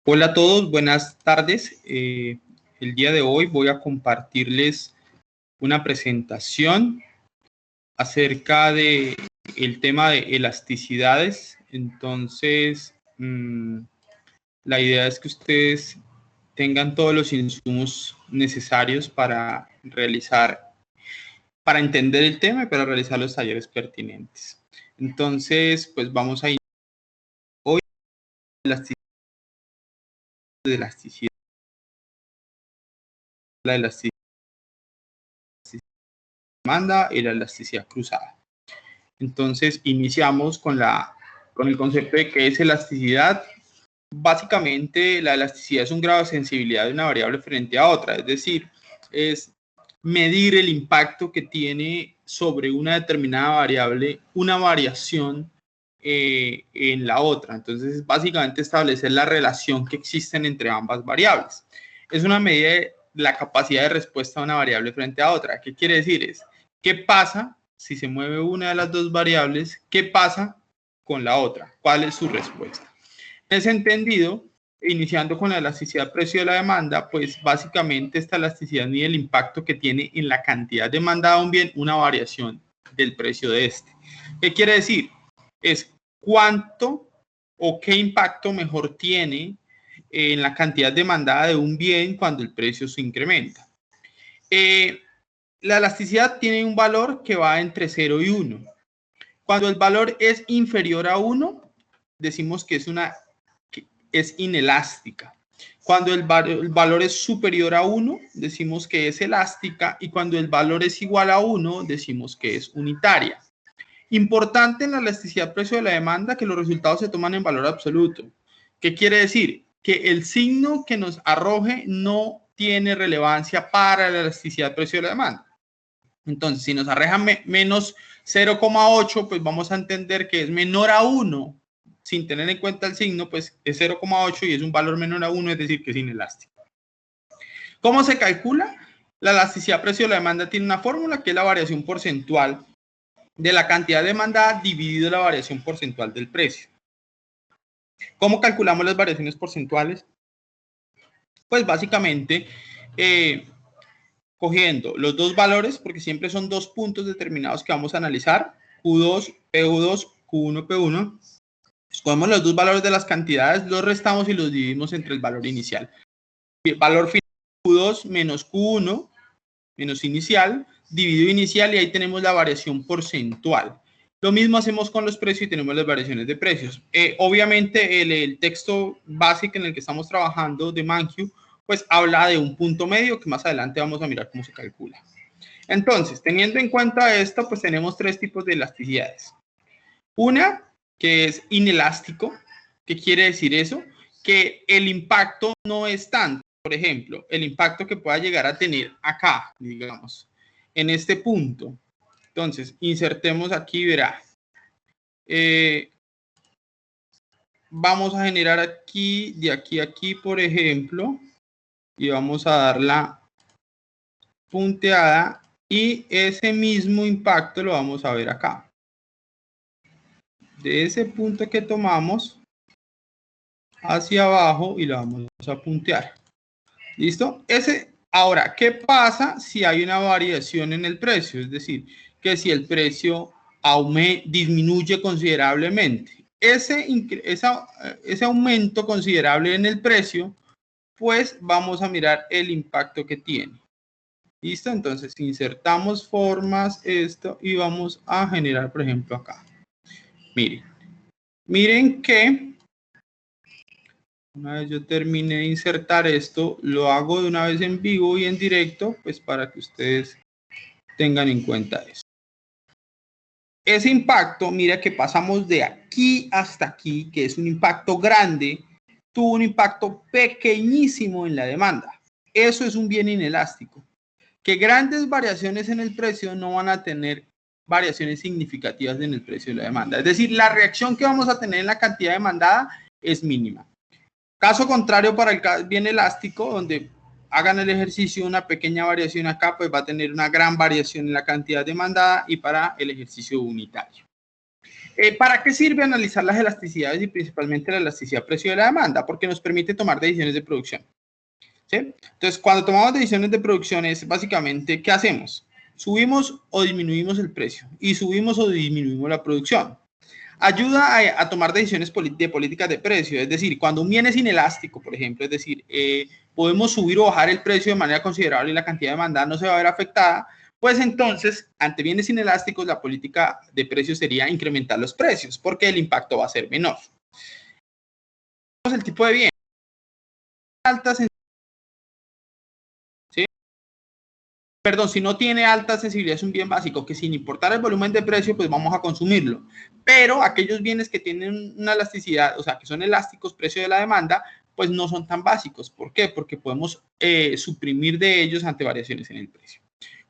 Hola a todos, buenas tardes. El día de hoy voy a compartirles una presentación acerca de el tema de elasticidades. Entonces, la idea es que ustedes tengan todos los insumos necesarios para entender el tema y para realizar los talleres pertinentes. Entonces, pues vamos a ir hoy de elasticidad, la elasticidad demanda y la elasticidad cruzada. Entonces, iniciamos con el concepto de qué es elasticidad. Básicamente, la elasticidad es un grado de sensibilidad de una variable frente a otra, es decir, es medir el impacto que tiene sobre una determinada variable una variación en la otra. Entonces, básicamente establecer la relación que existen entre ambas variables. Es una medida de la capacidad de respuesta a una variable frente a otra. ¿Qué quiere decir? Es qué pasa si se mueve una de las dos variables, qué pasa con la otra, cuál es su respuesta. En ese entendido, iniciando con la elasticidad precio de la demanda, pues básicamente esta elasticidad mide el impacto que tiene en la cantidad demandada de un bien una variación del precio de este. ¿Qué quiere decir? Es cuánto o qué impacto mejor tiene en la cantidad demandada de un bien cuando el precio se incrementa. La elasticidad tiene un valor que va entre 0 y 1. Cuando el valor es inferior a 1, decimos que es inelástica. Cuando el valor es superior a 1, decimos que es elástica, y cuando el valor es igual a 1, decimos que es unitaria. Importante en la elasticidad precio de la demanda que los resultados se toman en valor absoluto. ¿Qué quiere decir? Que el signo que nos arroje no tiene relevancia para la elasticidad precio de la demanda. Entonces, si nos arroja menos 0,8, pues vamos a entender que es menor a 1. Sin tener en cuenta el signo, pues es 0,8 y es un valor menor a 1, es decir, que es inelástico. ¿Cómo se calcula? La elasticidad precio de la demanda tiene una fórmula que es la variación porcentual de la cantidad demandada dividido la variación porcentual del precio. ¿Cómo calculamos las variaciones porcentuales? Pues básicamente cogiendo los dos valores, porque siempre son dos puntos determinados que vamos a analizar, Q2, PU2, Q1, P1. Escogemos los dos valores de las cantidades, los restamos y los dividimos entre el valor inicial. El valor final Q2 menos Q1 menos inicial, dividido inicial, y ahí tenemos la variación porcentual. Lo mismo hacemos con los precios y tenemos las variaciones de precios. Obviamente el texto básico en el que estamos trabajando de Mankiw pues habla de un punto medio que más adelante vamos a mirar cómo se calcula. Entonces, teniendo en cuenta esto, pues tenemos tres tipos de elasticidades. Una que es inelástico. ¿Qué quiere decir eso? Que el impacto no es tanto. Por ejemplo, el impacto que pueda llegar a tener acá, digamos, en este punto. Entonces, insertemos aquí, verá. Vamos a generar aquí, de aquí a aquí, por ejemplo, y vamos a dar la punteada, y ese mismo impacto lo vamos a ver acá. De ese punto que tomamos hacia abajo y lo vamos a puntear. ¿Listo? Ahora, ¿qué pasa si hay una variación en el precio? Es decir, que si el precio disminuye considerablemente. Ese aumento considerable en el precio, pues vamos a mirar el impacto que tiene. ¿Listo? Entonces, insertamos formas, esto, y vamos a generar, por ejemplo, acá. Miren que una vez yo termine de insertar esto, lo hago de una vez en vivo y en directo, pues para que ustedes tengan en cuenta eso. Ese impacto, mira que pasamos de aquí hasta aquí, que es un impacto grande, tuvo un impacto pequeñísimo en la demanda. Eso es un bien inelástico. Que grandes variaciones en el precio no van a tener variaciones significativas en el precio de la demanda. Es decir, la reacción que vamos a tener en la cantidad demandada es mínima. Caso contrario para el bien elástico, donde hagan el ejercicio, una pequeña variación acá, pues va a tener una gran variación en la cantidad demandada, y para el ejercicio unitario. ¿Para qué sirve analizar las elasticidades y principalmente la elasticidad precio de la demanda? Porque nos permite tomar decisiones de producción. ¿Sí? Entonces, cuando tomamos decisiones de producción es básicamente, ¿qué hacemos? ¿Subimos o disminuimos el precio? ¿Y subimos o disminuimos la producción? Ayuda a tomar decisiones de políticas de precio, es decir, cuando un bien es inelástico, por ejemplo, es decir, podemos subir o bajar el precio de manera considerable y la cantidad demandada no se va a ver afectada, pues entonces, ante bienes inelásticos, la política de precios sería incrementar los precios, porque el impacto va a ser menor. El tipo de bien, alta sensibilidad, ¿sí? Perdón, si no tiene alta sensibilidad es un bien básico, que sin importar el volumen de precio, pues vamos a consumirlo. Pero aquellos bienes que tienen una elasticidad, o sea, que son elásticos, precio de la demanda, pues no son tan básicos. ¿Por qué? Porque podemos suprimir de ellos ante variaciones en el precio.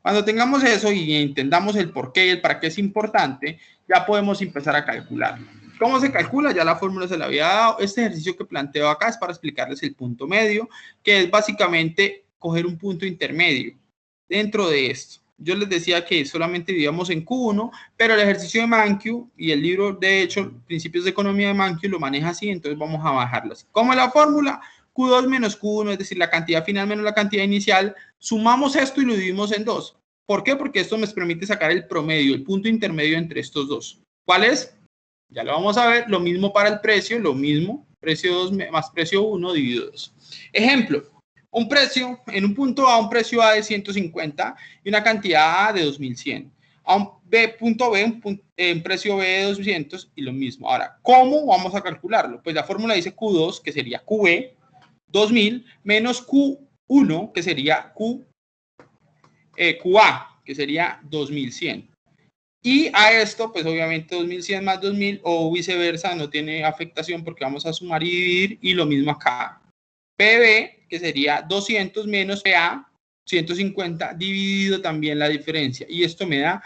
Cuando tengamos eso y entendamos el por qué y el para qué es importante, ya podemos empezar a calcularlo. ¿Cómo se calcula? Ya la fórmula se la había dado. Este ejercicio que planteo acá es para explicarles el punto medio, que es básicamente coger un punto intermedio dentro de esto. Yo les decía que solamente vivíamos en Q1, pero el ejercicio de Mankiw y el libro, de hecho, Principios de Economía de Mankiw lo maneja así, entonces vamos a bajarlo así. ¿Cómo es la fórmula? Q2 menos Q1, es decir, la cantidad final menos la cantidad inicial, sumamos esto y lo dividimos en dos. ¿Por qué? Porque esto nos permite sacar el promedio, el punto intermedio entre estos dos. ¿Cuál es? Ya lo vamos a ver, lo mismo para el precio, lo mismo, precio 2 más precio 1 dividido 2. Ejemplo, un precio, en un punto A, un precio A de 150 y una cantidad A de 2100. A un punto B, un precio B de 200 y lo mismo. Ahora, ¿cómo vamos a calcularlo? Pues la fórmula dice Q2, que sería QB, 2000, menos Q1, que sería QA, que sería 2100. Y a esto, pues obviamente 2100 más 2000 o viceversa no tiene afectación porque vamos a sumar y dividir y lo mismo acá. PB, que sería 200 menos PA, 150, dividido también la diferencia. Y esto me da,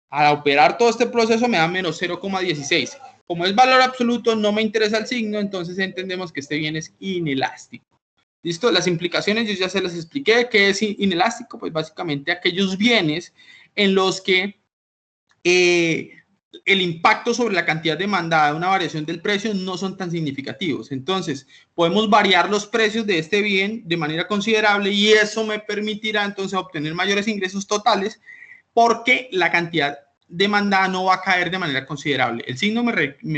al operar todo este proceso, me da menos 0,16. Como es valor absoluto, no me interesa el signo, entonces entendemos que este bien es inelástico. ¿Listo? Las implicaciones yo ya se las expliqué. ¿Qué es inelástico? Pues básicamente aquellos bienes en los que el impacto sobre la cantidad demandada de una variación del precio no son tan significativos. Entonces, podemos variar los precios de este bien de manera considerable y eso me permitirá entonces obtener mayores ingresos totales porque la cantidad demandada no va a caer de manera considerable. El signo me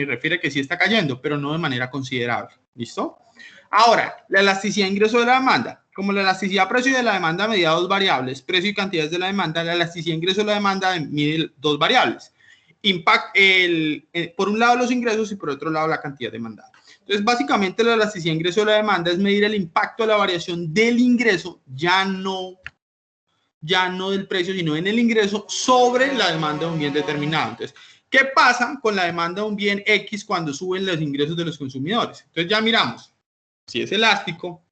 refiere a que sí está cayendo, pero no de manera considerable. ¿Listo? Ahora, la elasticidad de ingreso de la demanda. Como la elasticidad precio de la demanda medía dos variables, precio y cantidades de la demanda, la elasticidad de ingreso de la demanda mide dos variables. Por un lado los ingresos y por otro lado la cantidad demandada. Entonces, básicamente la elasticidad de ingreso de la demanda es medir el impacto de la variación del ingreso, ya no del precio, sino en el ingreso sobre la demanda de un bien determinado. Entonces, ¿qué pasa con la demanda de un bien X cuando suben los ingresos de los consumidores? Entonces, ya miramos. Si es elástico,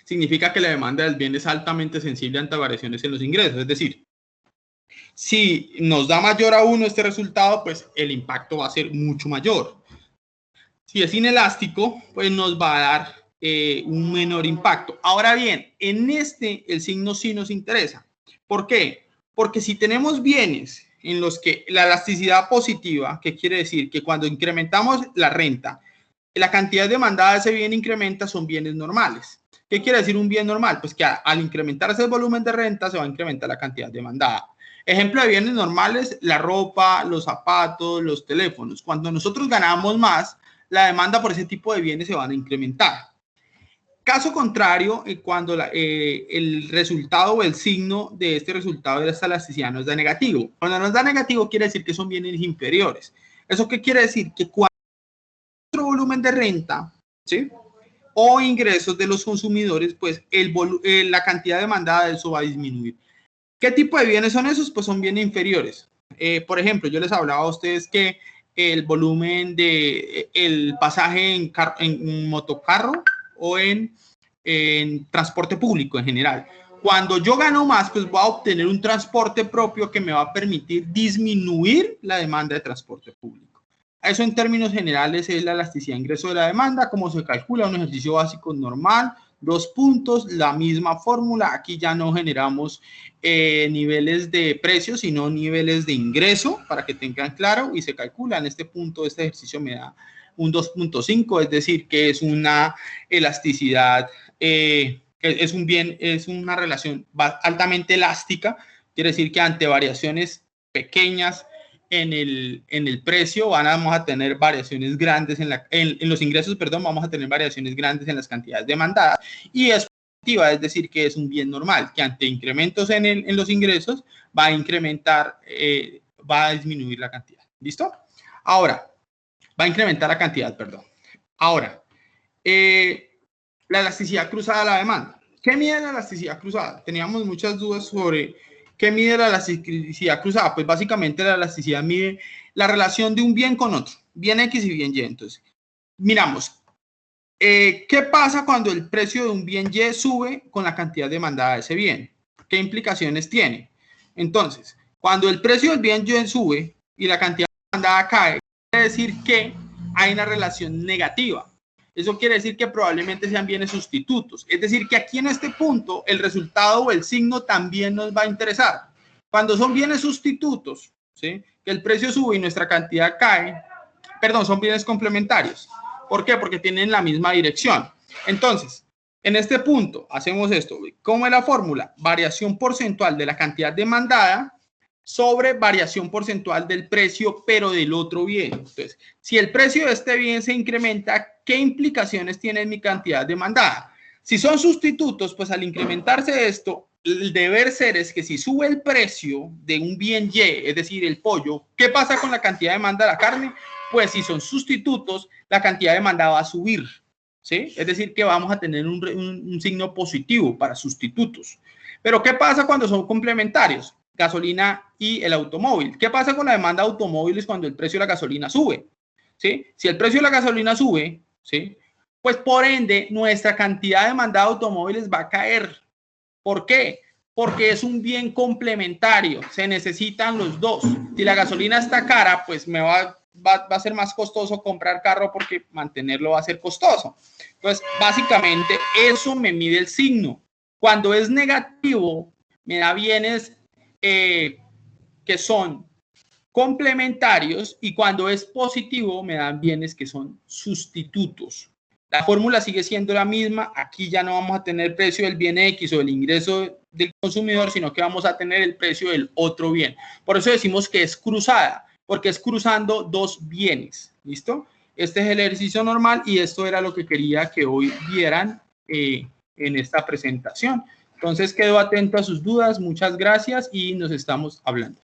significa que la demanda del bien es altamente sensible ante variaciones en los ingresos. Es decir, si nos da mayor a 1 este resultado, pues el impacto va a ser mucho mayor. Si es inelástico, pues nos va a dar un menor impacto. Ahora bien, en el signo sí nos interesa. ¿Por qué? Porque si tenemos bienes en los que la elasticidad positiva, que quiere decir que cuando incrementamos la renta, la cantidad demandada de ese bien incrementa, son bienes normales. ¿Qué quiere decir un bien normal? Pues que al incrementarse el volumen de renta se va a incrementar la cantidad demandada. Ejemplo de bienes normales, la ropa, los zapatos, los teléfonos. Cuando nosotros ganamos más, la demanda por ese tipo de bienes se van a incrementar. Caso contrario, cuando el resultado o el signo de este resultado de esta elasticidad nos da negativo. Cuando nos da negativo quiere decir que son bienes inferiores. ¿Eso qué quiere decir? Que cuando volumen de renta, ¿sí?, o ingresos de los consumidores, pues la cantidad demandada de eso va a disminuir. ¿Qué tipo de bienes son esos? Pues son bienes inferiores. Por ejemplo, yo les hablaba a ustedes que el volumen de el pasaje en motocarro o en transporte público en general. Cuando yo gano más, pues voy a obtener un transporte propio que me va a permitir disminuir la demanda de transporte público. Eso en términos generales es la elasticidad de ingreso de la demanda, como se calcula un ejercicio básico normal 2 puntos, la misma fórmula. Aquí ya no generamos niveles de precio, sino niveles de ingreso, para que tengan claro, y se calcula en este punto. Este ejercicio me da un 2.5, es decir, que es una elasticidad, es un bien, es una relación altamente elástica. Quiere decir que ante variaciones pequeñas en el precio vamos a tener variaciones grandes en los ingresos, perdón, vamos a tener variaciones grandes en las cantidades demandadas, y es positiva, es decir, que es un bien normal, que ante incrementos en los ingresos va a incrementar, va a disminuir la cantidad. ¿Listo? Ahora, va a incrementar la cantidad, perdón. Ahora, la elasticidad cruzada de la demanda. ¿Qué mide la elasticidad cruzada? Teníamos muchas dudas sobre ¿qué mide la elasticidad cruzada? Pues básicamente la elasticidad mide la relación de un bien con otro, bien X y bien Y. Entonces, miramos, ¿qué pasa cuando el precio de un bien Y sube con la cantidad demandada de ese bien? ¿Qué implicaciones tiene? Entonces, cuando el precio del bien Y sube y la cantidad demandada cae, quiere decir que hay una relación negativa. Eso quiere decir que probablemente sean bienes sustitutos. Es decir, que aquí en este punto el resultado o el signo también nos va a interesar. Cuando son bienes sustitutos, ¿sí?, que el precio sube y nuestra cantidad cae, perdón, son bienes complementarios. ¿Por qué? Porque tienen la misma dirección. Entonces, en este punto hacemos esto. ¿Cómo es la fórmula? Variación porcentual de la cantidad demandada sobre variación porcentual del precio, pero del otro bien. Entonces, si el precio de este bien se incrementa, ¿qué implicaciones tiene en mi cantidad demandada? Si son sustitutos, pues al incrementarse esto, el deber ser es que si sube el precio de un bien Y, es decir, el pollo, ¿qué pasa con la cantidad de demanda de la carne? Pues si son sustitutos, la cantidad de demanda va a subir, ¿sí? Es decir, que vamos a tener un signo positivo para sustitutos. Pero ¿qué pasa cuando son complementarios? Gasolina y el automóvil. ¿Qué pasa con la demanda de automóviles cuando el precio de la gasolina sube? ¿Sí? Si el precio de la gasolina sube, ¿sí?, pues por ende nuestra cantidad de demanda de automóviles va a caer. ¿Por qué? Porque es un bien complementario, se necesitan los dos. Si la gasolina está cara, pues me va a ser más costoso comprar carro porque mantenerlo va a ser costoso. Entonces, básicamente eso me mide el signo. Cuando es negativo, me da bienes que son complementarios, y cuando es positivo me dan bienes que son sustitutos. La fórmula sigue siendo la misma. Aquí ya no vamos a tener el precio del bien X o el ingreso del consumidor, sino que vamos a tener el precio del otro bien. Por eso decimos que es cruzada, porque es cruzando dos bienes. ¿Listo? Este es el ejercicio normal y esto era lo que quería que hoy vieran en esta presentación. Entonces quedo atento a sus dudas. Muchas gracias y nos estamos hablando.